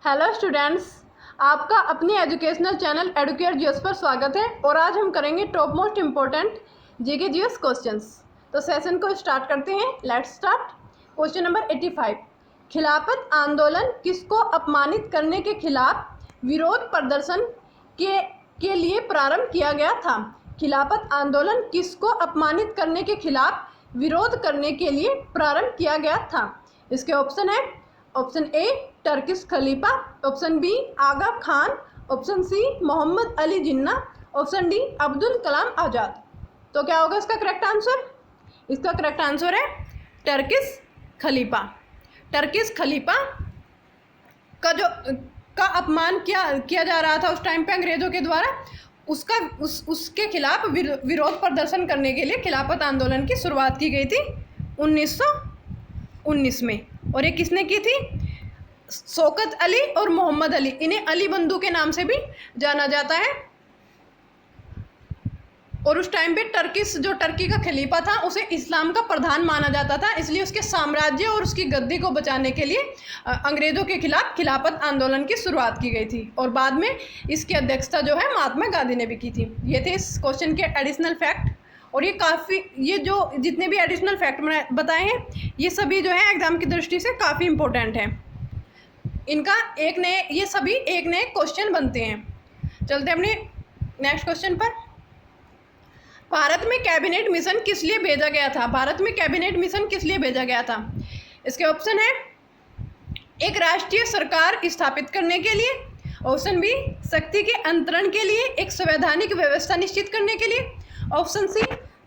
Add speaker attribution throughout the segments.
Speaker 1: Hello students, आपका अपनी educational channel Educare GS पर स्वागत है। और आज हम करेंगे top most important GK GS questions. तो सेशन को स्टार्ट करते हैं। Let's start. क्वेश्चन नंबर 85, खिलाफत आंदोलन किसको अपमानित करने के खिलाफ विरोध प्रदर्शन के लिए प्रारंभ किया गया था? खिलाफत आंदोलन किसको अपमानित करने के खिलाफ विरोध करने के लिए प्रारंभ किया गया था? इसके ऑप्शन है, ऑप्शन ए टर्किश खलीफा, option B Aga Khan, option C Mohammad Ali Jinnah, option D Abdul Kalam Azad. तो क्या होगा इसका करेक्ट आंसर? इसका करेक्ट आंसर है टर्किश खलीफा। टर्किश खलीफा का अपमान किया जा रहा था उस टाइम पे अंग्रेज़ों के द्वारा। उसके खिलाफ विरोध प्रदर्शन करने के लिए खिलाफत आंदोलन की शुरुआत की गई थी 1919 में। और ये किसने की थी? शौकत अली और मोहम्मद अली। इन्हें अली बंधु के नाम से भी जाना जाता है। और उस टाइम पे टर्की का खलीफा था, उसे इस्लाम का प्रधान माना जाता था, इसलिए उसके साम्राज्य और उसकी गद्दी को बचाने के लिए अंग्रेज़ों के खिलाफ खिलाफत आंदोलन की शुरुआत की गई थी। और बाद में इसकी अध्यक्षता जो है महात्मा गांधी ने भी की थी। ये थे इस क्वेश्चन के एडिशनल फैक्ट। और ये जो जितने भी एडिशनल फैक्ट मैंने बताए हैं, ये सभी जो है एग्जाम की दृष्टि से काफ़ी इंपॉर्टेंट हैं। इनका ये सभी एक नए क्वेश्चन बनते हैं। चलते अपने नेक्स्ट क्वेश्चन पर। भारत में कैबिनेट मिशन किस लिए भेजा गया था? भारत में कैबिनेट मिशन किस लिए भेजा गया था? इसके ऑप्शन है, एक राष्ट्रीय सरकार स्थापित करने के लिए, ऑप्शन बी शक्ति के अंतरण के लिए, एक संवैधानिक व्यवस्था निश्चित करने के लिए, ऑप्शन सी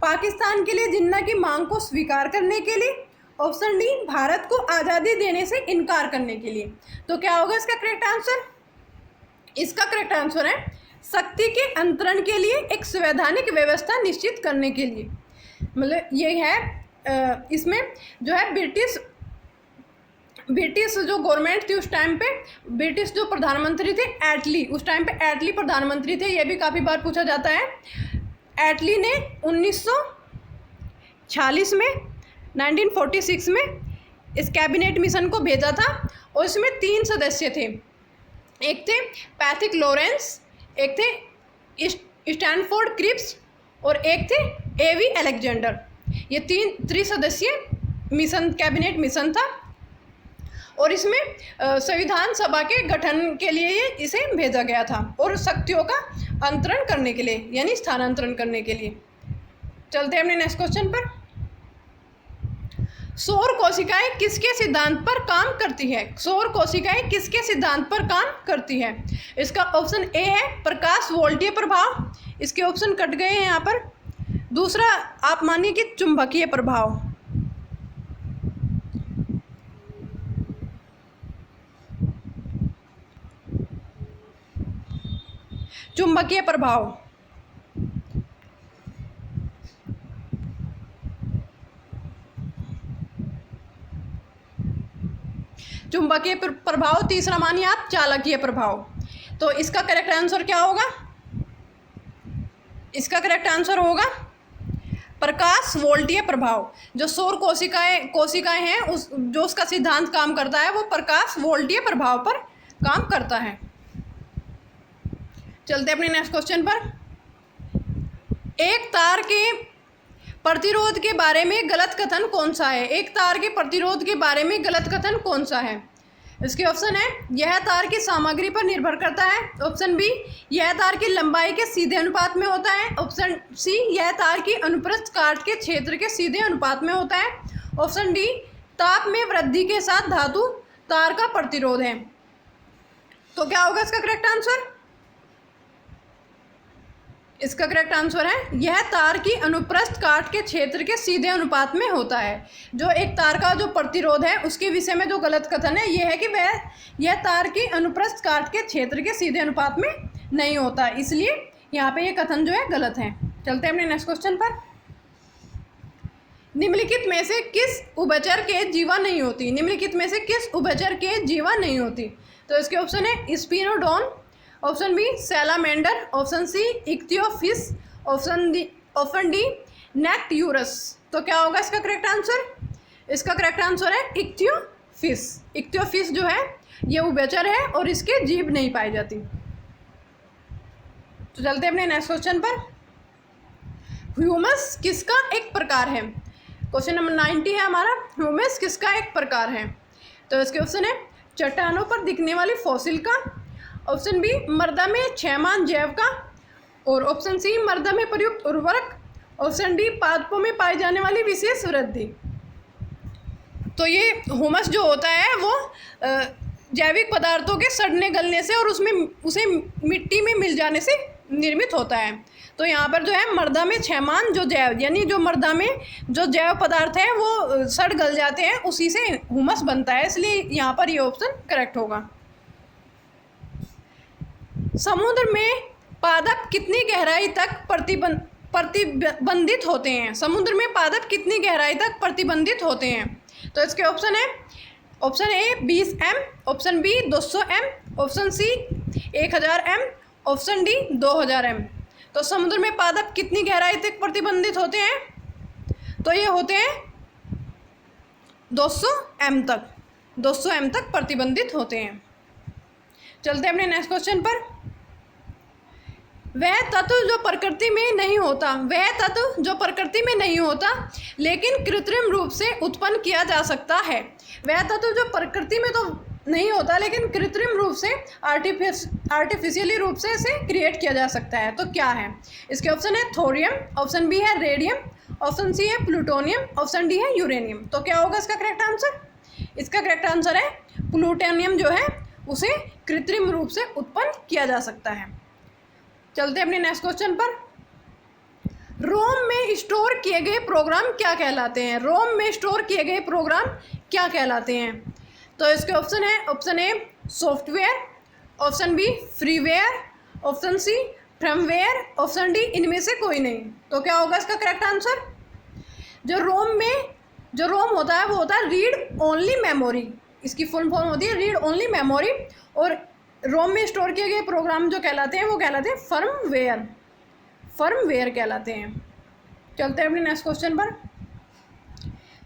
Speaker 1: पाकिस्तान के लिए जिन्ना की मांग को स्वीकार करने के लिए, ऑप्शन डी भारत को आज़ादी देने से इनकार करने के लिए। तो क्या होगा इसका करेक्ट आंसर? इसका करेक्ट आंसर है शक्ति के अंतरण के लिए, एक संवैधानिक व्यवस्था निश्चित करने के लिए। मतलब ये है, इसमें जो है ब्रिटिश जो गवर्नमेंट थी उस टाइम पे, ब्रिटिश जो प्रधानमंत्री थे एटली, उस टाइम पे एटली प्रधानमंत्री थे। ये भी काफ़ी बार पूछा जाता है। एटली ने 1946 में 1946 में इस कैबिनेट मिशन को भेजा था। और इसमें 3 सदस्य थे। एक थे पैथिक लॉरेंस, एक थे स्टैनफोर्ड क्रिप्स और एक थे एवी अलेक्जेंडर। ये 3 त्रिसदस्यीय मिशन कैबिनेट मिशन था। और इसमें संविधान सभा के गठन के लिए इसे भेजा गया था और शक्तियों का अंतरण करने के लिए, यानी स्थानांतरण करने के लिए। चलते हैं अपने नेक्स्ट क्वेश्चन पर। सौर कोशिकाएं किसके सिद्धांत पर काम करती है? सौर कोशिकाएं किसके सिद्धांत पर काम करती है? इसका ऑप्शन ए है प्रकाश वोल्टीय प्रभाव। इसके ऑप्शन कट गए हैं यहाँ पर। दूसरा आप मानिए कि चुंबकीय प्रभाव। चुंबकीय प्रभाव। चुंबकीय प्रभाव। तीसरा मानिए आप चालकीय प्रभाव। तो इसका करेक्ट आंसर क्या होगा? इसका करेक्ट आंसर होगा प्रकाश वोल्टीय प्रभाव। जो सौर कोशिकाएं हैं जो उसका सिद्धांत काम करता है वो प्रकाश वोल्टीय प्रभाव पर काम करता है। चलते अपने नेक्स्ट क्वेश्चन पर। एक तार के प्रतिरोध के बारे में गलत कथन कौन सा है? एक तार के प्रतिरोध के बारे में गलत कथन कौन सा है? इसके ऑप्शन है, यह तार की सामग्री पर निर्भर करता है, ऑप्शन बी यह तार की लंबाई के सीधे अनुपात में होता है, ऑप्शन सी यह तार की अनुप्रस्थ काट के क्षेत्र के सीधे अनुपात में होता है, ऑप्शन डी ताप में वृद्धि के साथ धातु तार का प्रतिरोध है। तो क्या होगा इसका करेक्ट आंसर? इसका करेक्ट आंसर है यह तार की अनुप्रस्थ काट के क्षेत्र के सीधे अनुपात में होता है। जो एक तार का जो प्रतिरोध है उसके विषय में जो गलत कथन है यह है कि यह तार की अनुप्रस्थ काट के क्षेत्र के सीधे अनुपात में नहीं होता, इसलिए यहाँ पे ये कथन जो है गलत है। चलते हैं अपने नेक्स्ट क्वेश्चन पर। निम्नलिखित में से किस उभयचर के जीवा नहीं होती? निम्नलिखित में से किस उभयचर के जीवा नहीं होती? तो इसके ऑप्शन है spinodon, option B salamander, option C ichthyophis, option D necturus. तो क्या होगा इसका करेक्ट आंसर? इसका करेक्ट आंसर है इक्थियोफिश। इक्थियोफिश जो है ये उभयचर है और इसके जीभ नहीं पाई जाती। तो चलते हैं अपने नेक्स्ट क्वेश्चन पर। ह्यूमस किसका एक प्रकार है? क्वेश्चन नंबर 90 है हमारा, ह्यूमस किसका एक प्रकार है? तो इसके ऑप्शन है चट्टानों पर दिखने वाली फॉसिल का, ऑप्शन बी मृदा में क्षयमान जैव का, और ऑप्शन सी मृदा में प्रयुक्त उर्वरक, ऑप्शन डी पादपों में पाई जाने वाली विशेष वृद्धि। तो ये ह्यूमस जो होता है वो जैविक पदार्थों के सड़ने गलने से और उसे मिट्टी में मिल जाने से निर्मित होता है। तो यहाँ पर जो है मृदा में क्षयमान जो जैव, यानी जो मृदा में जो जैव पदार्थ है वो सड़ गल जाते हैं, उसी से ह्यूमस बनता है, इसलिए यहाँ पर ये ऑप्शन करेक्ट होगा। समुद्र में पादप कितनी गहराई तक प्रतिबंधित होते हैं? समुद्र में पादप कितनी गहराई तक प्रतिबंधित होते हैं? तो इसके ऑप्शन है, option A 20 m, option B 200 m, option C 1000 m, option D 2000 m। तो समुद्र में पादप कितनी गहराई तक प्रतिबंधित होते हैं? तो ये होते हैं 200 m तक, 200 m तक प्रतिबंधित होते हैं। चलते हैं अपने नेक्स्ट क्वेश्चन पर। वह तत्व जो प्रकृति में नहीं होता, वह तत्व जो प्रकृति में नहीं होता लेकिन कृत्रिम रूप से उत्पन्न किया जा सकता है। वह तत्व जो प्रकृति में तो नहीं होता लेकिन कृत्रिम रूप से आर्टिफिशियली रूप से इसे क्रिएट किया जा सकता है। तो क्या है? इसके ऑप्शन है थोरियम, ऑप्शन बी है रेडियम, ऑप्शन सी है प्लूटोनियम, ऑप्शन डी है यूरेनियम। तो क्या होगा इसका करेक्ट आंसर? इसका करेक्ट आंसर है प्लूटोनियम जो है उसे कृत्रिम रूप से उत्पन्न किया जा सकता है। चलते हैं अपने नेक्स्ट क्वेश्चन पर। रोम में स्टोर किए गए प्रोग्राम क्या कहलाते हैं? रोम में स्टोर किए गए प्रोग्राम क्या कहलाते हैं? तो इसके ऑप्शन है, option A software, option B freeware, option C firmware, option D इनमें से कोई नहीं। तो क्या होगा इसका करेक्ट आंसर? जो रोम होता है वो होता है रीड ओनली मेमोरी, इसकी फुल फॉर्म होती है रीड ओनली मेमोरी, और रोम में स्टोर किए गए प्रोग्राम जो कहलाते हैं वो कहलाते हैं फर्मवेयर कहलाते हैं। चलते हैं अपने नेक्स्ट क्वेश्चन पर।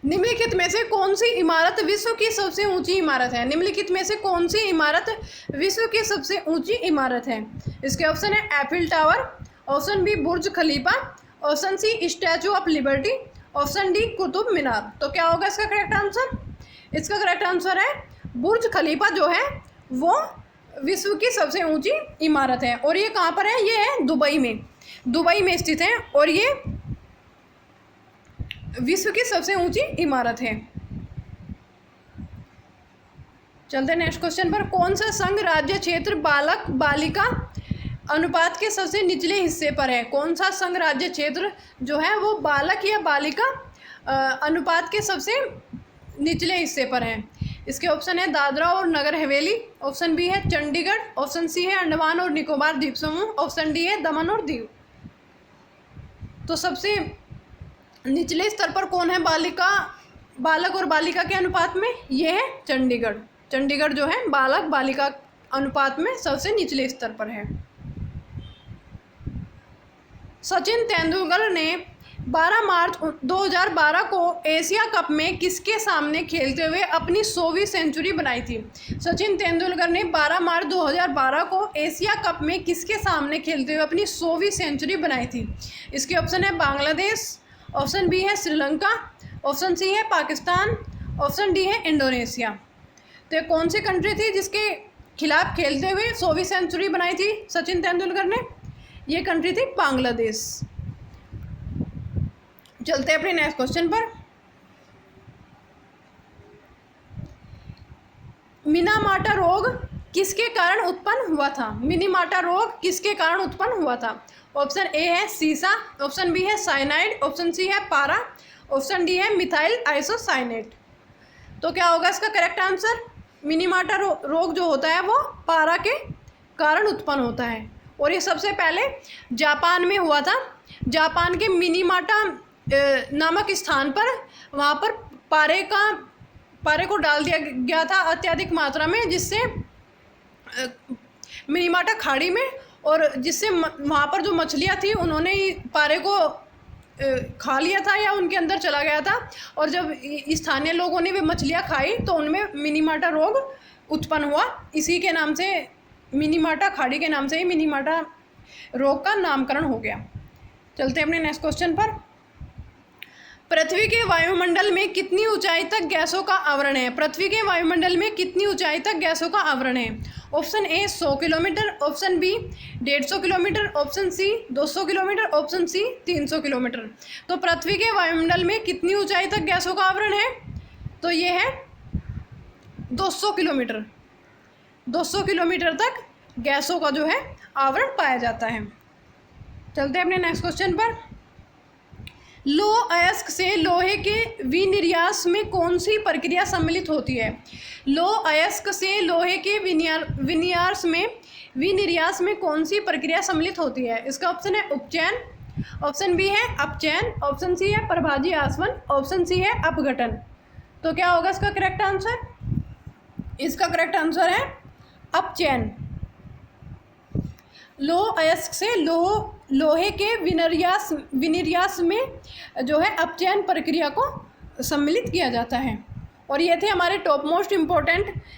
Speaker 1: निम्नलिखित में से कौन सी इमारत विश्व की सबसे ऊंची इमारत है? निम्नलिखित में से कौन सी इमारत विश्व की सबसे ऊंची इमारत है? इसके ऑप्शन है Eiffel tower, option B Burj Khalifa, option C statue of liberty, option D Qutub Minar. तो क्या होगा इसका करेक्ट आंसर? इसका करेक्ट आंसर है बुर्ज खलीफा जो है वो विश्व की सबसे ऊंची इमारत है। और ये कहाँ पर है? ये है दुबई में स्थित है और ये विश्व की सबसे ऊंची इमारत है। चलते हैं नेक्स्ट क्वेश्चन पर। कौन सा संघ राज्य क्षेत्र बालक बालिका अनुपात के सबसे निचले हिस्से पर है? कौन सा संघ राज्य क्षेत्र जो है वो बालक या बालिका अनुपात के सबसे निचले हिस्से पर है? इसके ऑप्शन है दादरा और नगर हवेली, ऑप्शन बी है चंडीगढ़, ऑप्शन सी है अंडमान और निकोबार द्वीप समूह, ऑप्शन डी है दमन और दीव। तो सबसे निचले स्तर पर कौन है बालक और बालिका के अनुपात में? ये है चंडीगढ़ जो है बालक बालिका अनुपात में सबसे निचले स्तर पर है। सचिन तेंदुलकर ने 12 मार्च 2012 को एशिया कप में किसके सामने खेलते हुए अपनी 100वीं सेंचुरी बनाई थी? सचिन तेंदुलकर ने 12 मार्च 2012 को एशिया कप में किसके सामने खेलते हुए अपनी 100वीं सेंचुरी बनाई थी? इसके ऑप्शन है बांग्लादेश, ऑप्शन बी है श्रीलंका, ऑप्शन सी है पाकिस्तान, ऑप्शन डी है इंडोनेशिया। तो ये कौन सी कंट्री थी जिसके खिलाफ खेलते हुए 100वीं सेंचुरी बनाई थी सचिन तेंदुलकर ने? ये कंट्री थी बांग्लादेश। चलते हैं अपने नेक्स्ट क्वेश्चन पर। मिनीमाटा रोग किसके कारण उत्पन्न हुआ था? मिनीमाटा रोग किसके कारण उत्पन्न हुआ था? ऑप्शन ए है सीसा, ऑप्शन बी है साइनाइड, ऑप्शन सी है पारा, ऑप्शन डी है मिथाइल आइसोसाइनेट। तो क्या होगा इसका करेक्ट आंसर? मिनीमाटा रोग जो होता है वो पारा के कारण उत्पन्न होता है और ये सबसे पहले जापान में हुआ था। जापान के मिनीमाटा नामक स्थान पर वहाँ पर पारे को डाल दिया गया था अत्यधिक मात्रा में, जिससे मिनीमाटा खाड़ी में, और जिससे वहाँ पर जो मछलियाँ थी उन्होंने पारे को खा लिया था या उनके अंदर चला गया था, और जब स्थानीय लोगों ने वे मछलियाँ खाई तो उनमें मिनीमाटा रोग उत्पन्न हुआ। इसी के नाम से मिनीमाटा खाड़ी के नाम से ही मिनीमाटा रोग का नामकरण हो गया। चलते हैं अपने नेक्स्ट क्वेश्चन पर। पृथ्वी के वायुमंडल में कितनी ऊंचाई तक गैसों का आवरण है? पृथ्वी के वायुमंडल में कितनी ऊंचाई तक गैसों का आवरण है? Option A 100 kilometre, option B 150 kilometre, option C 200 kilometre, option C 300 kilometre. तो पृथ्वी के वायुमंडल में कितनी ऊंचाई तक गैसों का आवरण है? तो ये है 200 किलोमीटर। 200 किलोमीटर तक गैसों का जो है आवरण पाया जाता है। चलते हैं अपने नेक्स्ट क्वेश्चन पर। लौह अयस्क से लोहे के विनिर्यास में कौन सी प्रक्रिया सम्मिलित होती है? लौह अयस्क से लोहे के विनिर्यास में कौन सी प्रक्रिया सम्मिलित होती है? इसका ऑप्शन है उपचयन, ऑप्शन बी है अपचयन, ऑप्शन सी है प्रभाजी आसवन, ऑप्शन सी है अपघटन। तो क्या होगा इसका करेक्ट आंसर? इसका करेक्ट आंसर है अपचयन। लौह अयस्क से लोहे के विनिर्यास में जो है अपचयन प्रक्रिया को सम्मिलित किया जाता है। और ये थे हमारे टॉप मोस्ट इम्पोर्टेंट